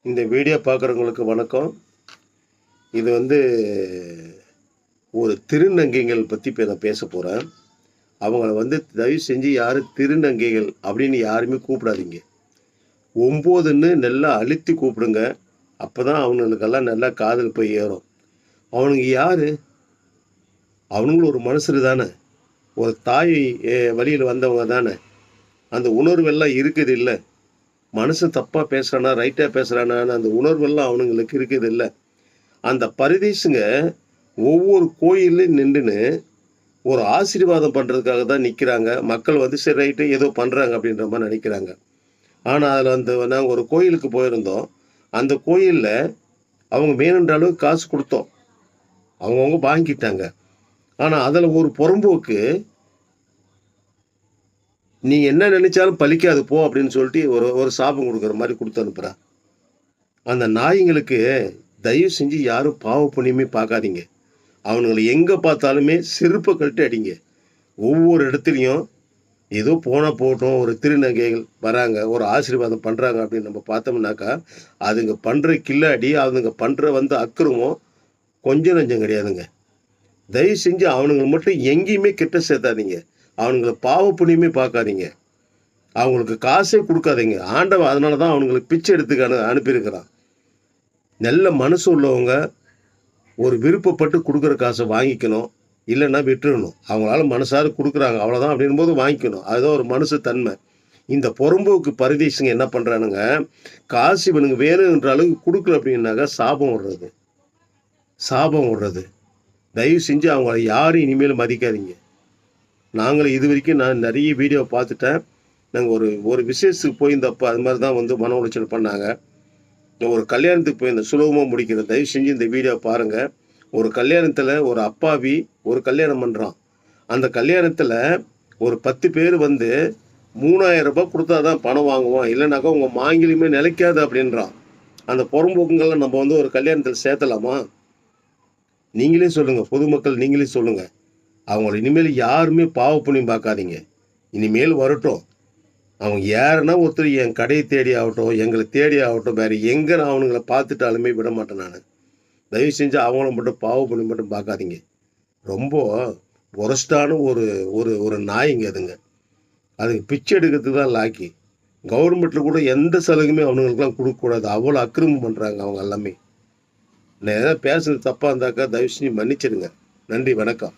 இந்த வீடியோ பார்க்குறவங்களுக்கு வணக்கம். இது ஒரு திருநங்கைகள் பற்றி நான் பேச போகிறேன். அவங்கள தயவு செஞ்சு யாரும் திருநங்கைகள் அப்படின்னு யாருமே கூப்பிடாதீங்க. 9ன்னு நல்லா அழுத்தி கூப்பிடுங்க. அப்போ தான் அவனுங்களுக்கெல்லாம் நல்லா காதல் போய் ஏறும். அவனுங்க யார்? அவனுங்களும் ஒரு மனுஷரு தானே, ஒரு தாய் வழியில் வந்தவங்க தானே. அந்த உணர்வெல்லாம் இருக்குது இல்லை. மனுஷன் தப்பாக பேசுகிறானா ரைட்டாக பேசுகிறானான்னு அந்த உணர்வெல்லாம் அவனுங்களுக்கு இருக்குது இல்லை. அந்த பரதேசுங்க ஒவ்வொரு கோயிலையும் நின்றுன்னு ஒரு ஆசீர்வாதம் பண்ணுறதுக்காக தான் நிற்கிறாங்க. மக்கள் சரி ரைட்டு ஏதோ பண்ணுறாங்க அப்படின்ற மாதிரி நினைக்கிறாங்க. ஆனால் அதில் நாங்கள் ஒரு கோயிலுக்கு போயிருந்தோம். அந்த கோயிலில் அவங்க வேணுன்ற அளவுக்கு காசு கொடுத்தோம், அவங்கவுங்க வாங்கிட்டாங்க. ஆனால் அதில் ஒரு புறம்போக்கு, நீ என்ன நினைச்சாலும் பலிக்காது போ அப்படின்னு சொல்லிட்டு ஒரு சாபம் கொடுக்குற மாதிரி கொடுத்து அனுப்புகிறா. அந்த நாய்ங்களுக்கு தயவு செஞ்சு யாரும் பாவ புண்ணியமே பார்க்காதீங்க. அவனுங்களை எங்கே பார்த்தாலுமே செருப்பை கழட்டி அடிங்க. ஒவ்வொரு இடத்துலையும் ஏதோ போனால் போட்டோம், ஒரு திருநங்கைகள் வராங்க, ஒரு ஆசீர்வாதம் பண்ணுறாங்க அப்படின்னு நம்ம பார்த்தோம்னாக்கா அதுங்க பண்ணுற கில்லாடி, அதுங்க பண்ணுற அக்கிரமம் கொஞ்சம் நஞ்சம் கிடையாதுங்க. தயவு செஞ்சு அவனுங்களை மட்டும் எங்கேயுமே கிட்ட சேர்த்தாதீங்க. அவனுங்களை பாவ புண்ணியமே பார்க்காதீங்க. அவங்களுக்கு காசே கொடுக்காதீங்க. ஆண்டவன் அதனால தான் அவனுங்களுக்கு பிச்சை எடுத்துக்க அனுப்பியிருக்கிறான். நல்ல மனசு உள்ளவங்க ஒரு விருப்பப்பட்டு கொடுக்குற காசை வாங்கிக்கணும், இல்லைன்னா விட்டுறணும். அவங்களால மனசார கொடுக்குறாங்க அவ்வளோதான் அப்படின் போது வாங்கிக்கணும். அதுதான் ஒரு மனசு தன்மை. இந்த புறம்போக்கு பரதேசிங்க என்ன பண்ணுறானுங்க, காசு இவனுங்க வேணுன்ற அளவுக்கு கொடுக்கல அப்படின்னாக்கா சாபம் விடுறது. தயவு செஞ்சு அவங்கள யாரும் இனிமேல் மதிக்காதீங்க. நாங்களும் இது வரைக்கும் நான் நிறைய வீடியோ பார்த்துட்டேன். நாங்கள் ஒரு விசேஷத்துக்கு போயிருந்தப்போ அது மாதிரி தான் மன உளைச்சல் பண்ணாங்க. ஒரு கல்யாணத்துக்கு போயிருந்தேன், சுலபமாக முடிக்கிறேன். தயவு செஞ்சு இந்த வீடியோ பாருங்கள். ஒரு கல்யாணத்தில் ஒரு அப்பாவி ஒரு கல்யாணம் பண்ணுறான். அந்த கல்யாணத்தில் ஒரு 10 பேர் 3000 ரூபாய் கொடுத்தா தான் பணம் வாங்குவான், இல்லைனாக்கா உங்கள் மாங்கிலுமே நிலைக்காது அப்படின்றான். அந்த புறம்போக்குங்கள்லாம் நம்ம ஒரு கல்யாணத்தில் சேர்த்தலாமா? நீங்களே சொல்லுங்கள், பொதுமக்கள் நீங்களே சொல்லுங்கள். அவங்கள இனிமேல் யாருமே பாவ புண்ணியம் பார்க்காதீங்க. இனிமேல் வரட்டும், அவங்க யாருன்னா ஒருத்தர் என் கடையை தேடி ஆகட்டும், எங்களை தேடி ஆகட்டும், வேறு எங்கே நான் அவனுங்களை பார்த்துட்டாலுமே விட மாட்டேன் நான். தயவு செஞ்சு அவங்கள மட்டும் பாவ புண்ணியம் மட்டும் பார்க்காதீங்க. ரொம்ப ஒரஸ்டான ஒரு ஒரு ஒரு நாய்ங்க அதுங்க. அதுக்கு பிச்சை எடுக்கிறதுக்கு தான் லாக்கி. கவர்மெண்ட்டில் கூட எந்த சலுகையுமே அவனுங்களுக்குலாம் கொடுக்கக்கூடாது. அவ்வளோ அக்கிரமம் பண்ணுறாங்க அவங்க எல்லாமே. நான் எதாவது பேசுறது தப்பாக இருந்தாக்கா தயவு செஞ்சு மன்னிச்சிடுங்க. நன்றி, வணக்கம்.